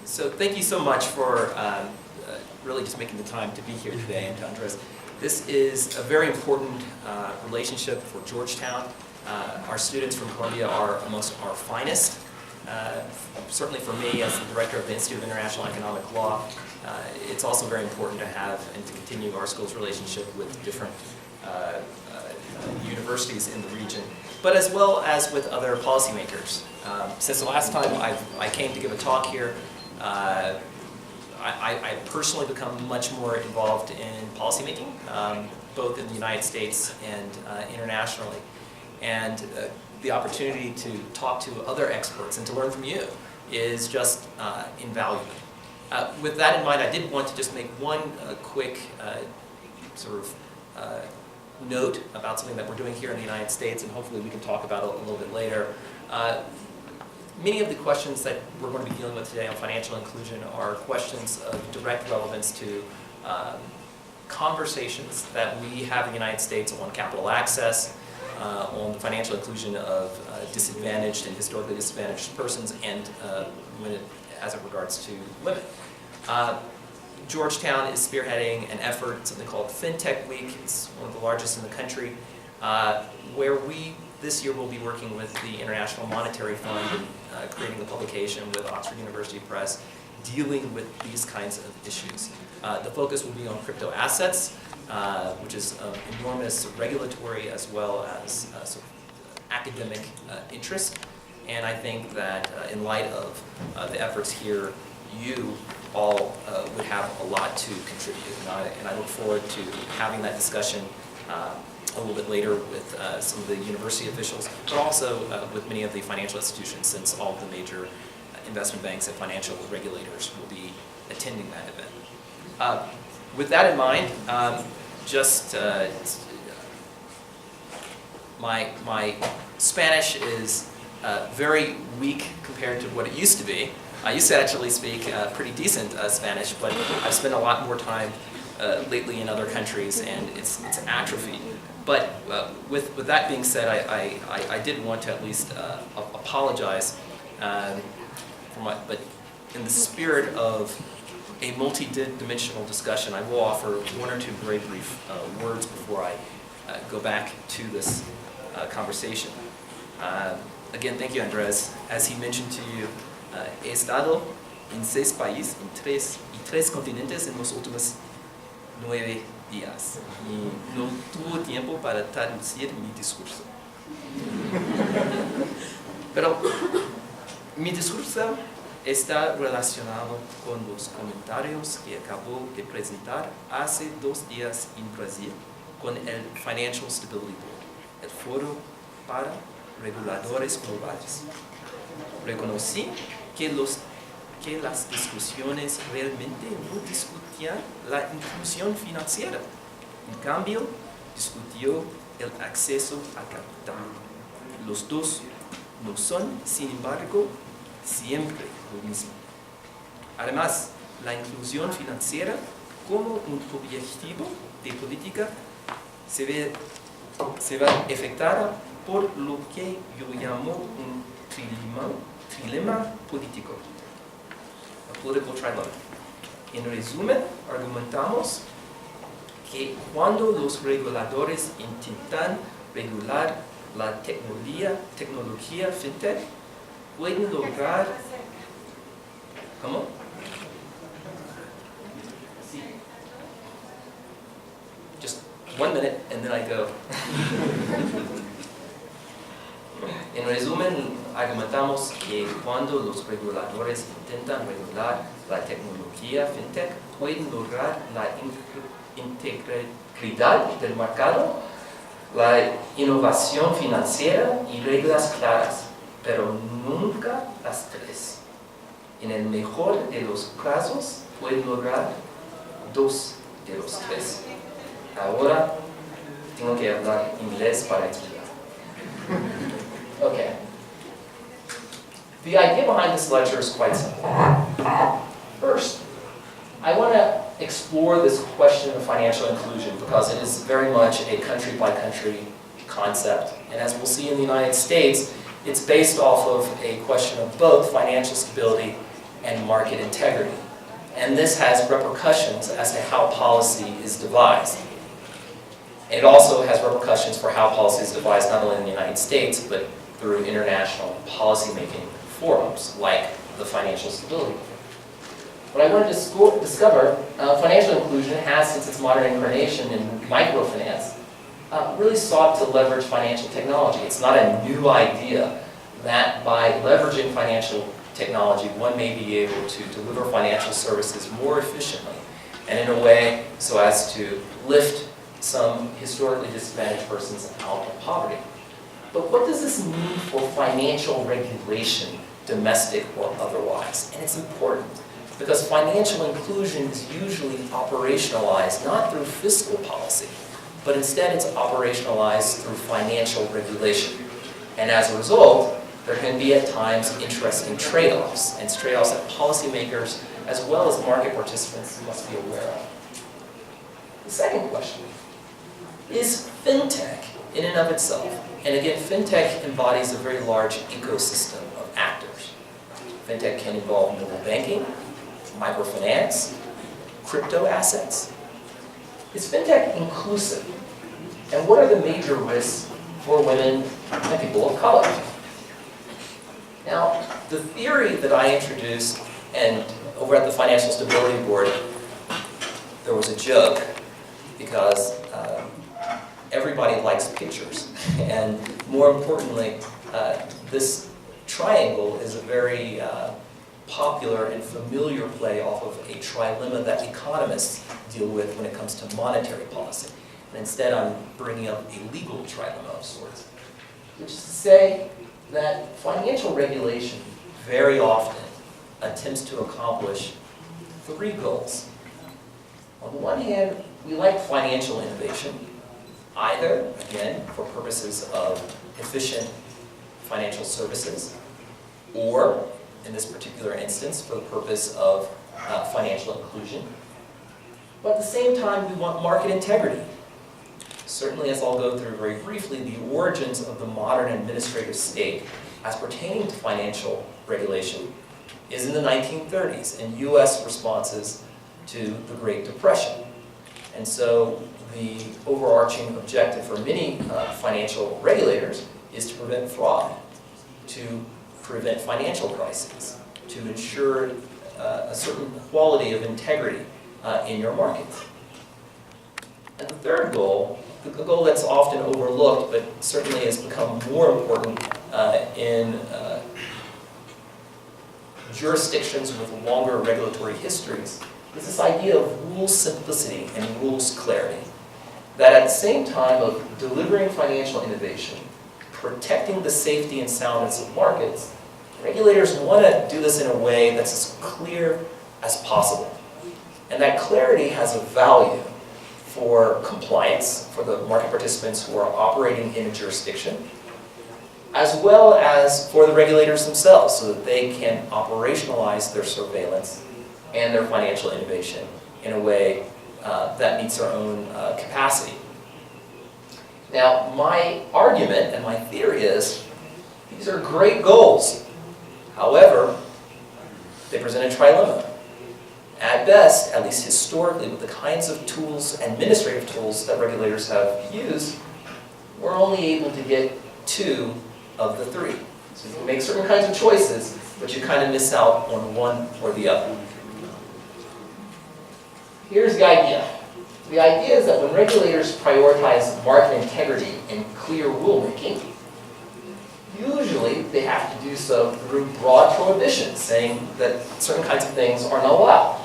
So thank you so much for really just making the time to be here today, and to Andres. This is a very important relationship for Georgetown. Our students from Columbia are amongst our finest. Certainly for me, as the director of the Institute of International Economic Law, it's also very important to have and to continue our school's relationship with different universities in the region, but as well as with other policymakers. Since the last time I came to give a talk here, I personally become much more involved in policymaking, both in the United States and internationally. And the opportunity to talk to other experts and to learn from you is just invaluable. With that in mind, I did want to just make one quick sort of note about something that we're doing here in the United States, and hopefully we can talk about it a little bit later. Many of the questions that we're going to be dealing with today on financial inclusion are questions of direct relevance to conversations that we have in the United States on capital access, on the financial inclusion of disadvantaged and historically disadvantaged persons, and as it regards to women. Georgetown is spearheading an effort, something called FinTech Week. It's one of the largest in the country, where we this year will be working with the International Monetary Fund and creating a publication with Oxford University Press dealing with these kinds of issues. The focus will be on crypto assets, which is enormous regulatory as well as sort of academic interest. And I think that in light of the efforts here, you all would have a lot to contribute. And I look forward to having that discussion a little bit later with some of the university officials, but also with many of the financial institutions, since all of the major investment banks and financial regulators will be attending that event. With that in mind, my Spanish is very weak compared to what it used to be. I used to actually speak pretty decent Spanish, but I've spent a lot more time lately in other countries, and it's atrophied. But with that being said, I did want to at least apologize but in the spirit of a multi-dimensional discussion, I will offer one or two very brief words before I go back to this conversation. Again, thank you, Andres. As he mentioned to you, he estado en 6 países, en 3 continentes en los últimos 9 días. Y no tuvo tiempo para traducir mi discurso. Pero mi discurso está relacionado con los comentarios que acabo de presentar hace 2 días en Brasil con el Financial Stability Board, el foro para reguladores globales. Reconocí que las discusiones realmente no discutían la inclusión financiera. En cambio, discutió el acceso a capital. Los dos no son, sin embargo, siempre lo mismo. Además, la inclusión financiera como un objetivo de política se va afectada por lo que yo llamo un trilema político, a political trilemma. En resumen, argumentamos que cuando los reguladores intentan regular la tecnología fintech, pueden lograr... ¿Cómo? Sí. Just 1 minute and then I go. En resumen, argumentamos que cuando los reguladores intentan regular la tecnología fintech, pueden lograr la integridad del mercado, la innovación financiera y reglas claras, pero nunca las 3. En el mejor de los casos, pueden lograr 2 de los 3. Ahora tengo que hablar inglés para explicar. Okay. The idea behind this lecture is quite simple. First, I want to explore this question of financial inclusion because it is very much a country-by-country concept. And as we'll see in the United States, it's based off of a question of both financial stability and market integrity. And this has repercussions as to how policy is devised. And it also has repercussions for how policy is devised not only in the United States, but through international policymaking forums like the Financial Stability Board. What I wanted to discover, financial inclusion has, since its modern incarnation in microfinance, really sought to leverage financial technology. It's not a new idea that by leveraging financial technology, one may be able to deliver financial services more efficiently and in a way so as to lift some historically disadvantaged persons out of poverty. But what does this mean for financial regulation, domestic or otherwise? And it's important because financial inclusion is usually operationalized not through fiscal policy, but instead it's operationalized through financial regulation. And as a result, there can be at times interesting trade-offs, and trade-offs that policymakers as well as market participants must be aware of. The second question is fintech in and of itself. And again, fintech embodies a very large ecosystem of actors. Fintech can involve mobile banking, microfinance, crypto assets. Is fintech inclusive? And what are the major risks for women and people of color? Now, the theory that I introduced, and over at the Financial Stability Board, there was a joke because everybody likes pictures. And more importantly, this triangle is a very popular and familiar play off of a trilemma that economists deal with when it comes to monetary policy. And instead, I'm bringing up a legal trilemma of sorts, which is to say that financial regulation very often attempts to accomplish three goals. On the one hand, we like financial innovation, either, again, for purposes of efficient financial services, or, in this particular instance, for the purpose of financial inclusion. But at the same time, we want market integrity. Certainly, as I'll go through very briefly, the origins of the modern administrative state as pertaining to financial regulation is in the 1930s in U.S. responses to the Great Depression. And so the overarching objective for many financial regulators is to prevent fraud, to prevent financial crises, to ensure a certain quality of integrity in your markets. And the third goal, the goal that's often overlooked but certainly has become more important in jurisdictions with longer regulatory histories, is this idea of rules simplicity and rules clarity. That at the same time of delivering financial innovation, protecting the safety and soundness of markets, regulators want to do this in a way that's as clear as possible. And that clarity has a value for compliance, for the market participants who are operating in a jurisdiction, as well as for the regulators themselves so that they can operationalize their surveillance and their financial innovation in a way that meets their own capacity. Now, my argument and my theory is these are great goals. However, they present a trilemma. At best, at least historically, with the kinds of tools, administrative tools that regulators have used, we're only able to get two of the three. So you can make certain kinds of choices, but you kind of miss out on one or the other. Here's the idea. The idea is that when regulators prioritize market integrity and clear rulemaking, usually they have to do so through broad prohibitions, saying that certain kinds of things are not allowed.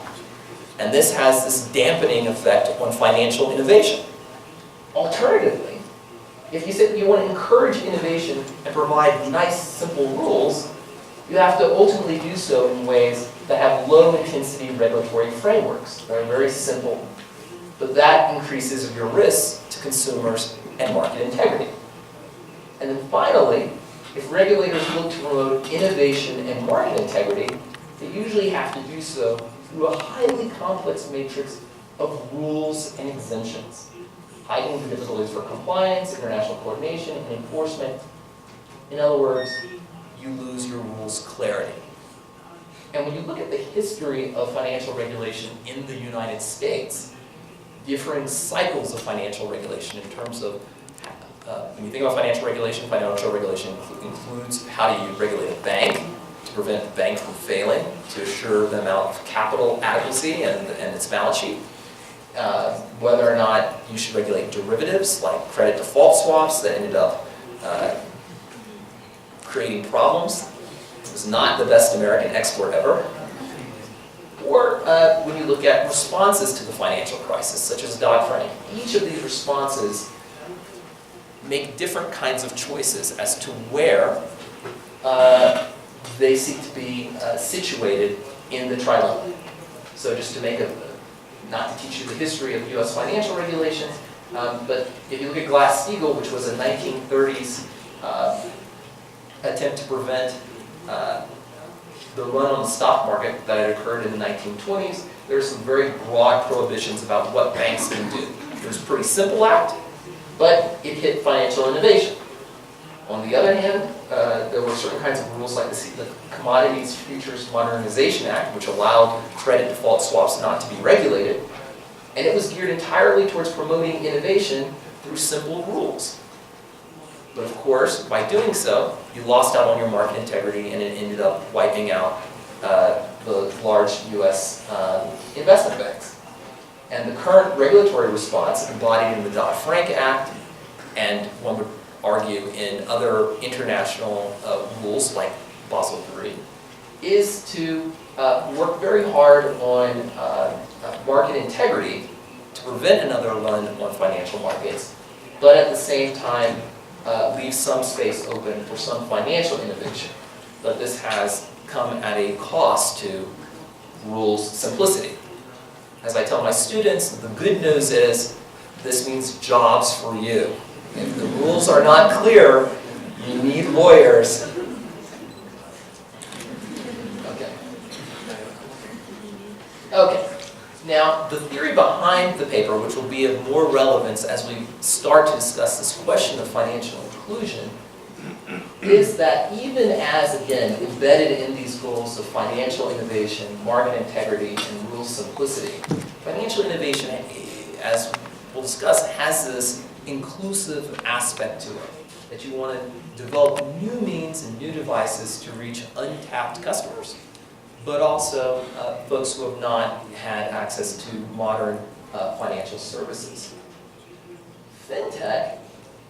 And this has this dampening effect on financial innovation. Alternatively, if you say you want to encourage innovation and provide nice, simple rules, you have to ultimately do so in ways that have low-intensity regulatory frameworks that are very simple. But that increases your risk to consumers and market integrity. And then finally, if regulators look to promote innovation and market integrity, they usually have to do so through a highly complex matrix of rules and exemptions, heightening the difficulties for compliance, international coordination, and enforcement. In other words, you lose your rules' clarity. And when you look at the history of financial regulation in the United States, differing cycles of financial regulation in terms of, when you think about financial regulation includes how do you regulate a bank to prevent the bank from failing, to assure the amount of capital adequacy and its balance sheet. Whether or not you should regulate derivatives like credit default swaps that ended up creating problems. It was not the best American export ever. Or when you look at responses to the financial crisis, such as Dodd-Frank, each of these responses make different kinds of choices as to where they seek to be situated in the trilemma. So just to make not to teach you the history of US financial regulations, but if you look at Glass-Steagall, which was a 1930s attempt to prevent the run on the stock market that had occurred in the 1920s, there's some very broad prohibitions about what banks can do. It was a pretty simple act, but it hit financial innovation. On the other hand, there were certain kinds of rules like the Commodities Futures Modernization Act, which allowed credit default swaps not to be regulated, and it was geared entirely towards promoting innovation through simple rules. But of course, by doing so, you lost out on your market integrity, and it ended up wiping out the large US investment banks. And the current regulatory response, embodied in the Dodd-Frank Act, and one would argue in other international rules like Basel III, is to work very hard on market integrity to prevent another run on financial markets, but at the same time leave some space open for some financial innovation. But this has come at a cost to rules simplicity. As I tell my students, the good news is this means jobs for you. If the rules are not clear, you need lawyers. Okay. Now, the theory behind the paper, which will be of more relevance as we start to discuss this question of financial inclusion, is that even as, again, embedded in these goals of financial innovation, market integrity, and rule simplicity, financial innovation, as we'll discuss, has this inclusive aspect to it, that you want to develop new means and new devices to reach untapped customers, but also folks who have not had access to modern financial services. FinTech,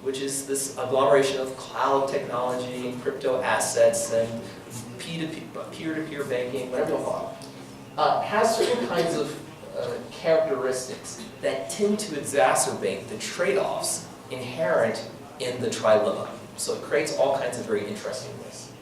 which is this agglomeration of cloud technology, crypto assets, and peer-to-peer banking, whatever you want to call it, has certain kinds of characteristics that tend to exacerbate the trade-offs inherent in the trilemma. So it creates all kinds of very interesting risks.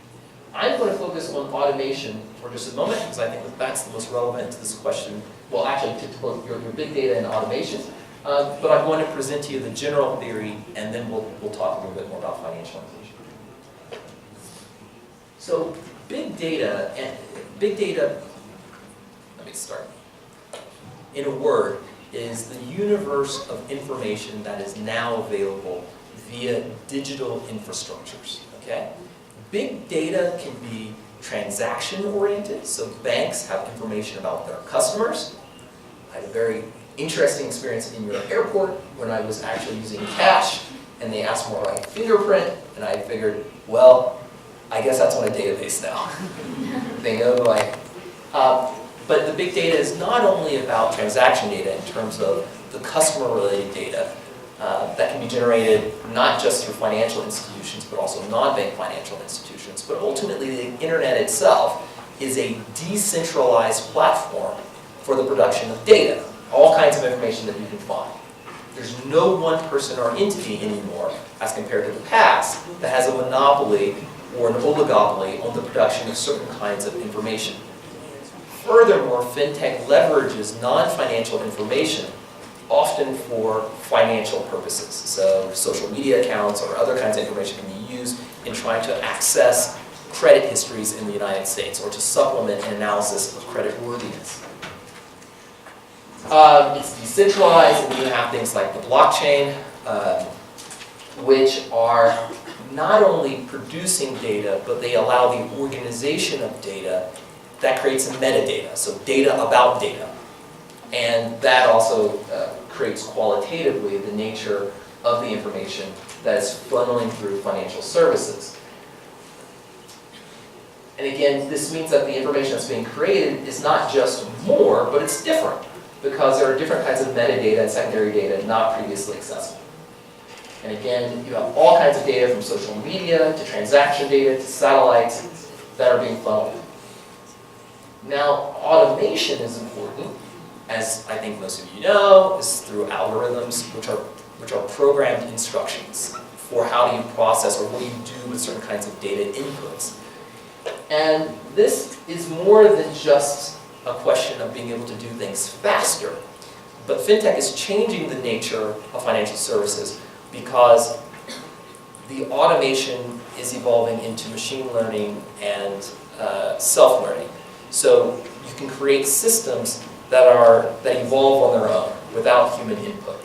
I'm going to focus on automation for just a moment, because I think that that's the most relevant to this question. Well, actually, to both your big data and automation. But I'm going to present to you the general theory, and then we'll talk a little bit more about financial inclusion. So big data, let me start. In a word, is the universe of information that is now available via digital infrastructures, okay? Big data can be transaction-oriented, so banks have information about their customers. I had a very interesting experience in your airport when I was actually using cash, and they asked for my fingerprint, and I figured, well, I guess that's on a database now. They know but the big data is not only about transaction data in terms of the customer-related data that can be generated not just through financial institutions, but also non-bank financial institutions. But ultimately, the internet itself is a decentralized platform for the production of data, all kinds of information that you can find. There's no one person or entity anymore, as compared to the past, that has a monopoly or an oligopoly on the production of certain kinds of information. Furthermore, FinTech leverages non-financial information, often for financial purposes. So social media accounts or other kinds of information can be used in trying to access credit histories in the United States or to supplement an analysis of creditworthiness. It's decentralized, and you have things like the blockchain, which are not only producing data, but they allow the organization of data that creates some metadata, so data about data. And that also creates qualitatively the nature of the information that is funneling through financial services. And again, this means that the information that's being created is not just more, but it's different, because there are different kinds of metadata and secondary data not previously accessible. And again, you have all kinds of data from social media to transaction data to satellites that are being funneled. Now, automation is important, as I think most of you know, is through algorithms, which are programmed instructions for how do you process or what do you do with certain kinds of data inputs. And this is more than just a question of being able to do things faster, but fintech is changing the nature of financial services because the automation is evolving into machine learning and self-learning. So you can create systems that evolve on their own without human input.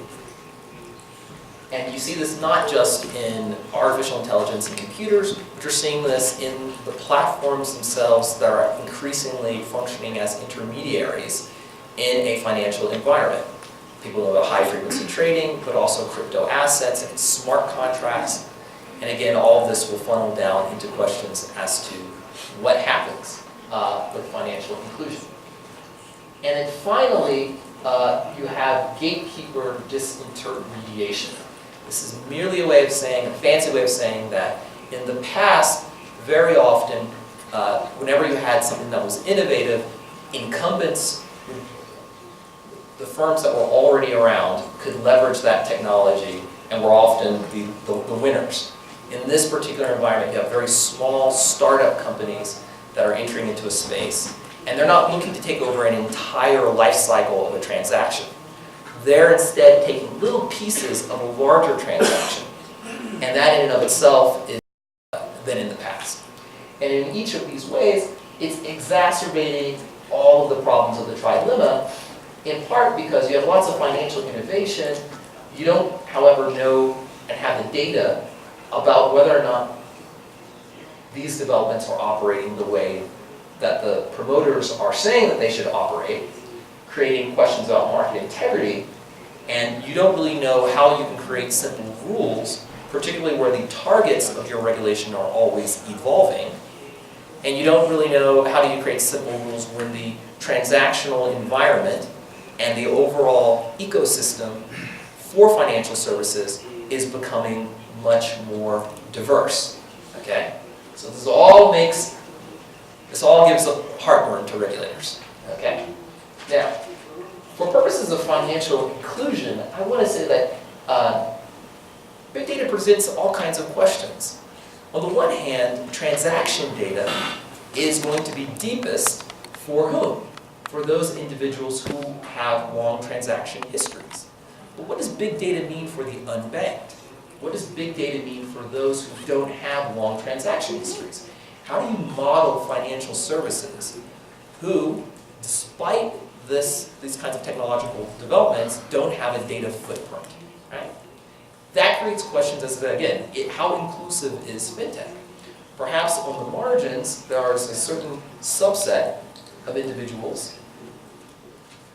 And you see this not just in artificial intelligence and computers, but you're seeing this in the platforms themselves that are increasingly functioning as intermediaries in a financial environment. People know about high-frequency trading, but also crypto assets and smart contracts. And again, all of this will funnel down into questions as to what happens with financial inclusion. And then finally, you have gatekeeper disintermediation. This is merely a way of saying, a fancy way of saying that in the past, very often, whenever you had something that was innovative, incumbents, the firms that were already around, could leverage that technology and were often the winners. In this particular environment, you have very small startup companies that are entering into a space, and they're not looking to take over an entire life cycle of a transaction. They're instead taking little pieces of a larger transaction, and that in and of itself is than in the past. And in each of these ways, it's exacerbating all of the problems of the trilemma, in part because you have lots of financial innovation. You don't, however, know and have the data about whether or not these developments are operating the way that the promoters are saying that they should operate, creating questions about market integrity, and you don't really know how you can create simple rules, particularly where the targets of your regulation are always evolving, and you don't really know how do you create simple rules when the transactional environment and the overall ecosystem for financial services is becoming much more diverse. Okay? So this all gives a heartburn to regulators. Okay? Now, for purposes of financial inclusion, I want to say that big data presents all kinds of questions. On the one hand, transaction data is going to be deepest for whom? For those individuals who have long transaction histories. But what does big data mean for the unbanked? What does big data mean for those who don't have long transaction histories? How do you model financial services who, despite these kinds of technological developments, don't have a data footprint? Right? That creates questions as to, again, how inclusive is fintech? Perhaps on the margins, there is a certain subset of individuals,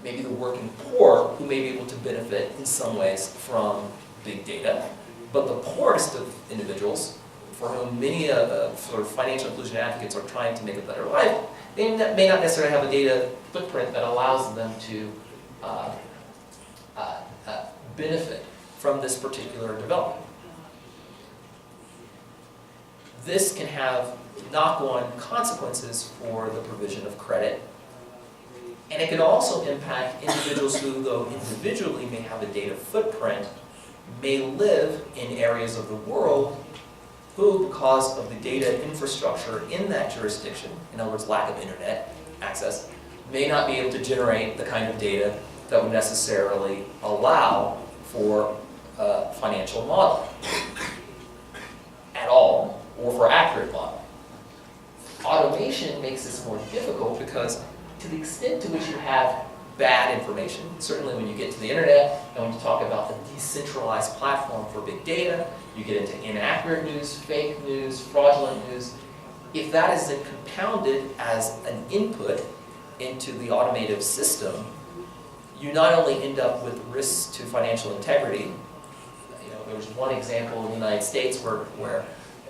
maybe the working poor, who may be able to benefit in some ways from big data. But the poorest of individuals, for whom many sort of financial inclusion advocates are trying to make a better life, they may not necessarily have a data footprint that allows them to benefit from this particular development. This can have knock-on consequences for the provision of credit, and it can also impact individuals who, though individually may have a data footprint, may live in areas of the world who, because of the data infrastructure in that jurisdiction, in other words, lack of internet access, may not be able to generate the kind of data that would necessarily allow for financial modeling at all, or for accurate modeling. Automation makes this more difficult because to the extent to which you have bad information, certainly when you get to the internet and when you talk about the decentralized platform for big data, you get into inaccurate news, fake news, fraudulent news, if that is then compounded as an input into the automated system, you not only end up with risks to financial integrity. There was one example in the United States where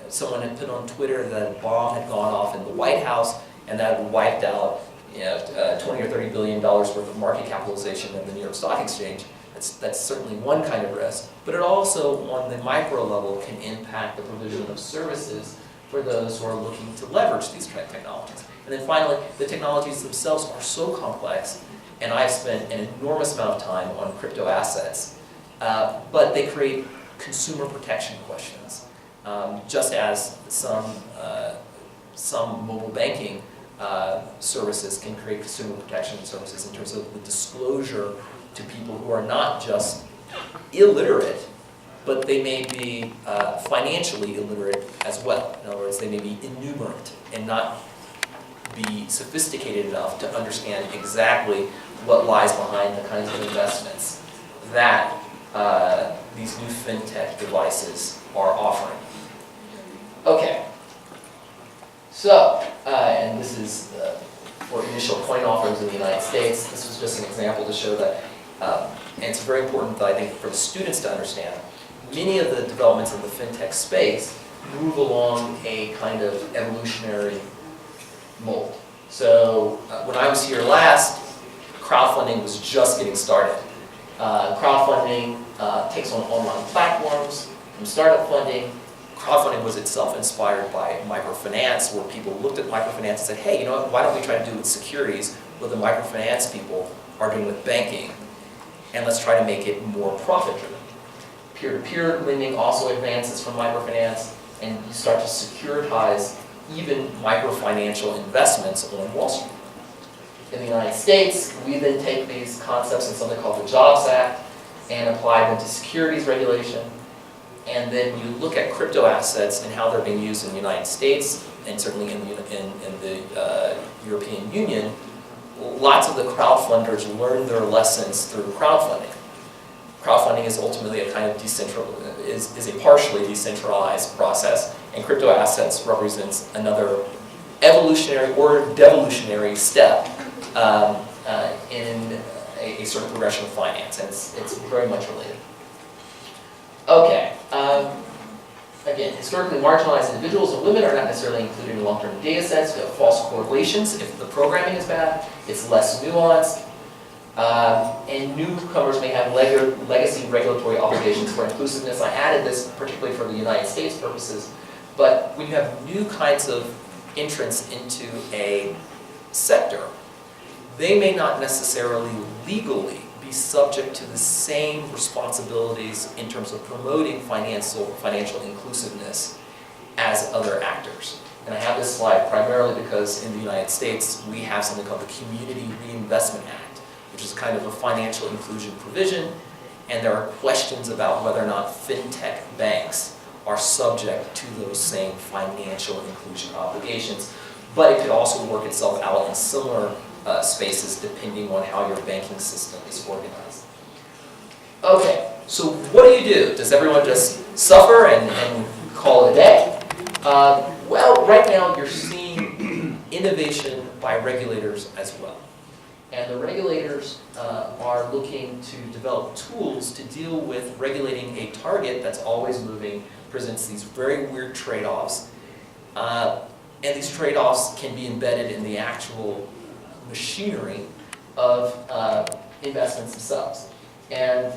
someone had put on Twitter that a bomb had gone off in the White House, and that had wiped out $20 or $30 billion worth of market capitalization in the New York Stock Exchange. That's certainly one kind of risk, but it also, on the micro level, can impact the provision of services for those who are looking to leverage these technologies. And then finally, the technologies themselves are so complex, and I've spent an enormous amount of time on crypto assets, but they create consumer protection questions, just as some mobile banking services can create consumer protection services in terms of the disclosure to people who are not just illiterate, but they may be financially illiterate as well. In other words, they may be innumerate and not be sophisticated enough to understand exactly what lies behind the kinds of investments that these new fintech devices are offering. Okay, so, and this is for initial coin offerings in the United States. This was just an example to show that, and it's very important, I think, for the students to understand, many of the developments in the fintech space move along a kind of evolutionary mold. So when I was here last, crowdfunding was just getting started. Crowdfunding takes on online platforms from startup funding. Crowdfunding was itself inspired by microfinance, where people looked at microfinance and said, hey, you know what, why don't we try to do with securities what the microfinance people are doing with banking, and let's try to make it more profit-driven. Peer-to-peer lending also advances from microfinance, and you start to securitize even microfinancial investments on Wall Street. In the United States, we then take these concepts in something called the Jobs Act and apply them to securities regulation. And then when you look at crypto assets and how they're being used in the United States, and certainly in the European Union, lots of the crowdfunders learn their lessons through crowdfunding. Crowdfunding is ultimately a kind of is a partially decentralized process, and crypto assets represents another evolutionary or devolutionary step in a sort of progression of finance, and it's very much related. Okay. Again, historically marginalized individuals and women are not necessarily included in long-term data sets. You have false correlations. If the programming is bad, it's less nuanced. And newcomers may have legacy regulatory obligations for inclusiveness. I added this particularly for the United States purposes. But when you have new kinds of entrants into a sector, they may not necessarily legally be subject to the same responsibilities in terms of promoting financial inclusiveness as other actors. And I have this slide primarily because in the United States we have something called the Community Reinvestment Act, which is kind of a financial inclusion provision, and there are questions about whether or not fintech banks are subject to those same financial inclusion obligations. But it could also work itself out in similar spaces depending on how your banking system is organized. Okay, so what do? Does everyone just suffer and call it a day? Well, right now you're seeing innovation by regulators as well. And the regulators are looking to develop tools to deal with regulating a target that's always moving, presents these very weird trade-offs. And these trade-offs can be embedded in the actual machinery of investments themselves. And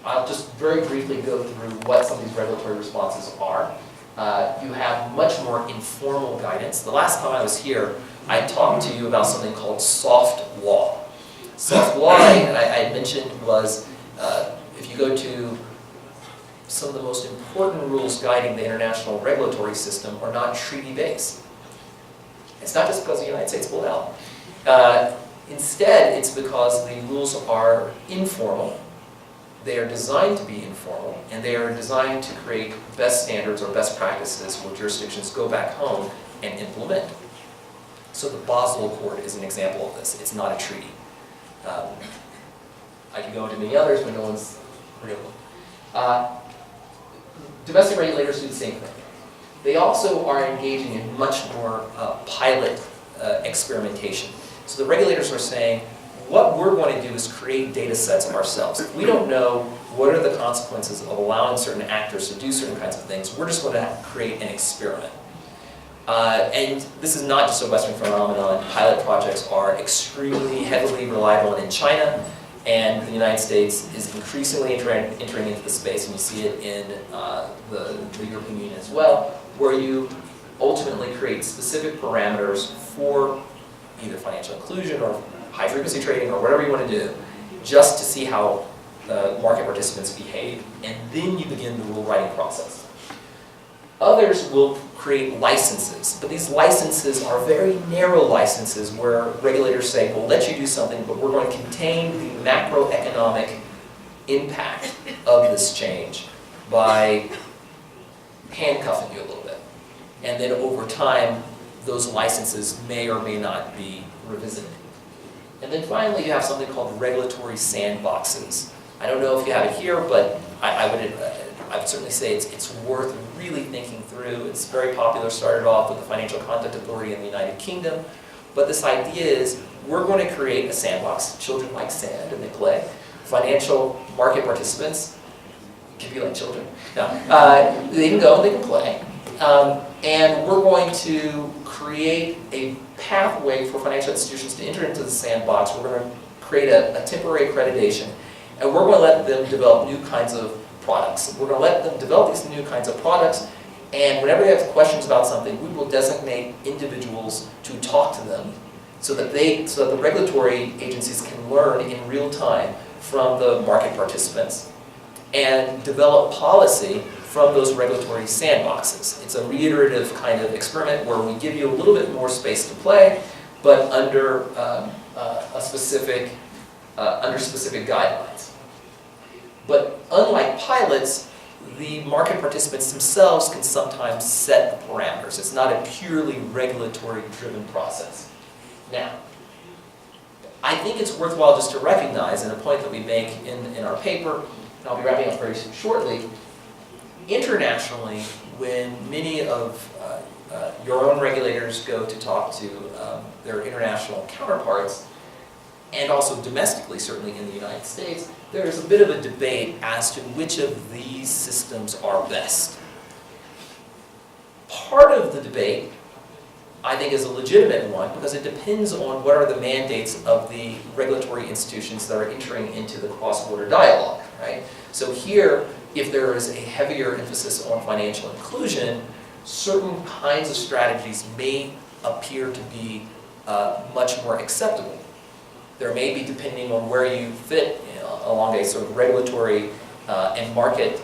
I'll just very briefly go through what some of these regulatory responses are. You have much more informal guidance. The last time I was here, I talked to you about something called soft law. Soft law, I had mentioned, was if you go to some of the most important rules guiding the international regulatory system are not treaty-based. It's not just because the United States pulled out. Instead, it's because the rules are informal. They are designed to be informal, and they are designed to create best standards or best practices where jurisdictions go back home and implement. So the Basel Accord is an example of this. It's not a treaty. I could go into many others, but no one's real. Domestic regulators do the same thing. they also are engaging in much more pilot experimentation. So the regulators are saying, what we're going to do is create data sets of ourselves. If we don't know what are the consequences of allowing certain actors to do certain kinds of things, we're just going to create an experiment. And this is not just a Western phenomenon. Pilot projects are extremely heavily reliable in China, and the United States is increasingly entering into the space, and you see it in the European Union as well, where you ultimately create specific parameters for either financial inclusion or high-frequency trading or whatever you want to do, just to see how market participants behave, and then you begin the rule-writing process. Others will create licenses, but these licenses are very narrow licenses where regulators say, we'll let you do something, but we're going to contain the macroeconomic impact of this change by handcuffing you a little bit. And then over time, those licenses may or may not be revisited. And then finally, you have something called regulatory sandboxes. I don't know if you have it here, but I would certainly say it's worth really thinking through. It's very popular, started off with the Financial Conduct Authority in the United Kingdom. But this idea is, we're going to create a sandbox. Children like sand and they play. Financial market participants can be like children. No, they can go and they can play. And we're going to create a pathway for financial institutions to enter into the sandbox. We're going to create a temporary accreditation. And we're going to let them develop new kinds of products. We're going to let them develop these new kinds of products, and whenever they have questions about something, we will designate individuals to talk to them so that the regulatory agencies can learn in real time from the market participants and develop policy from those regulatory sandboxes. It's a reiterative kind of experiment where we give you a little bit more space to play, but under specific guidelines. But unlike pilots, the market participants themselves can sometimes set the parameters. It's not a purely regulatory-driven process. Now, I think it's worthwhile just to recognize, and a point that we make in our paper, and I'll be wrapping up very shortly, internationally, when many of your own regulators go to talk to their international counterparts, and also domestically, certainly in the United States, there's a bit of a debate as to which of these systems are best. Part of the debate, I think, is a legitimate one because it depends on what are the mandates of the regulatory institutions that are entering into the cross-border dialogue, right? So here, if there is a heavier emphasis on financial inclusion, certain kinds of strategies may appear to be much more acceptable. There may be, depending on where you fit along a sort of regulatory and market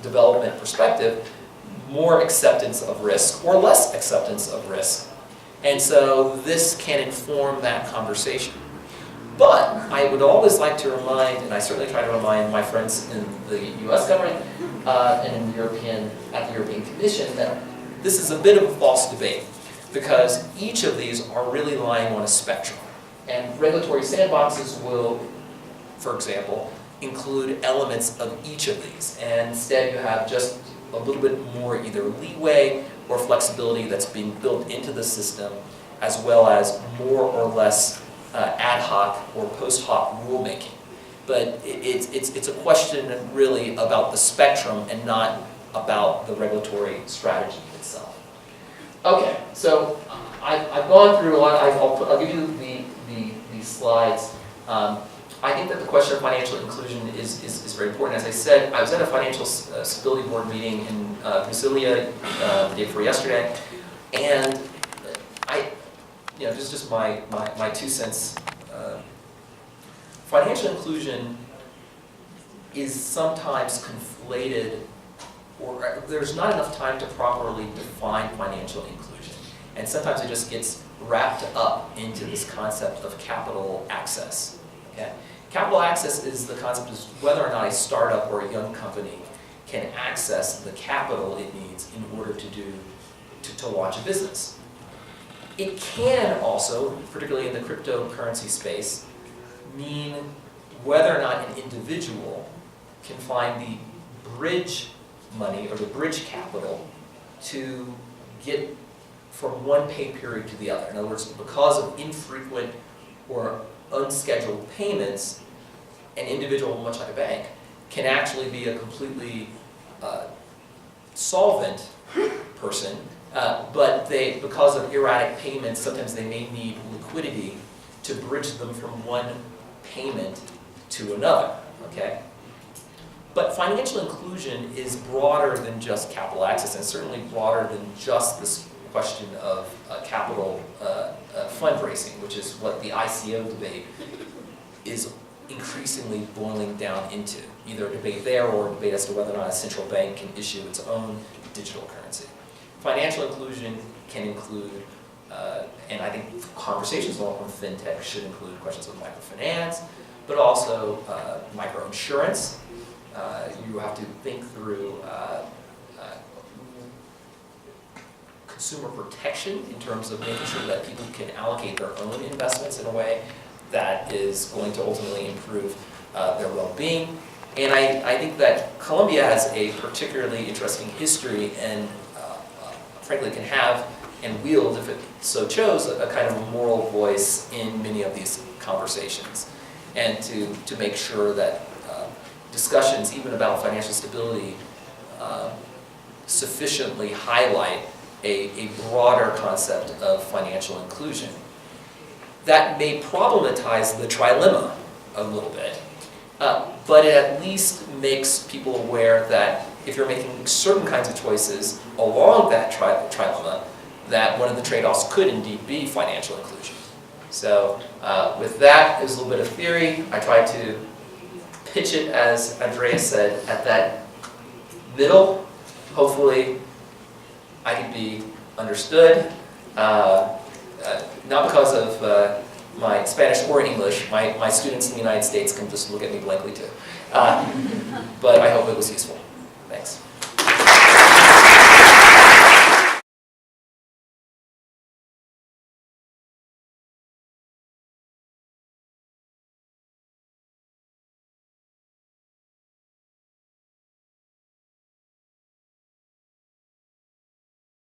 development perspective, more acceptance of risk or less acceptance of risk. And so this can inform that conversation. But I would always like to remind, and I certainly try to remind my friends in the US government and in at the European Commission, that this is a bit of a false debate because each of these are really lying on a spectrum. And regulatory sandboxes will, for example, include elements of each of these. And instead you have just a little bit more either leeway or flexibility that's being built into the system, as well as more or less ad hoc or post hoc rulemaking. But it's a question really about the spectrum and not about the regulatory strategy itself. Okay, so I've gone through a lot. I'll give you these slides. I think that the question of financial inclusion is very important. As I said, I was at a financial stability board meeting in Brasilia the day before yesterday, and just my 2 cents. Financial inclusion is sometimes conflated, or there's not enough time to properly define financial inclusion, and sometimes it just gets wrapped up into this concept of capital access. Okay? Capital access is the concept of whether or not a startup or a young company can access the capital it needs in order to launch a business. It can also, particularly in the cryptocurrency space, mean whether or not an individual can find the bridge money or the bridge capital to get from one pay period to the other. In other words, because of infrequent or unscheduled payments, an individual, much like a bank, can actually be a completely solvent person, but because of erratic payments, sometimes they may need liquidity to bridge them from one payment to another, okay? But financial inclusion is broader than just capital access, and certainly broader than just this question of capital fundraising, which is what the ICO debate is increasingly boiling down into. Either a debate there or a debate as to whether or not a central bank can issue its own digital currency. Financial inclusion can include, and I think conversations on fintech should include questions of microfinance, but also microinsurance. You have to think through consumer protection in terms of making sure that people can allocate their own investments in a way that is going to ultimately improve their well-being. And I think that Colombia has a particularly interesting history and frankly can have and wield, if it so chose, a kind of moral voice in many of these conversations. And to make sure that discussions, even about financial stability, sufficiently highlight a broader concept of financial inclusion. That may problematize the trilemma a little bit, but it at least makes people aware that if you're making certain kinds of choices along that trilemma, that one of the trade-offs could indeed be financial inclusion. So with that, it was a little bit of theory. I tried to pitch it, as Andrea said, at that middle. Hopefully, I can be understood. Not because of my Spanish or English. My students in the United States can just look at me blankly too. But I hope it was useful.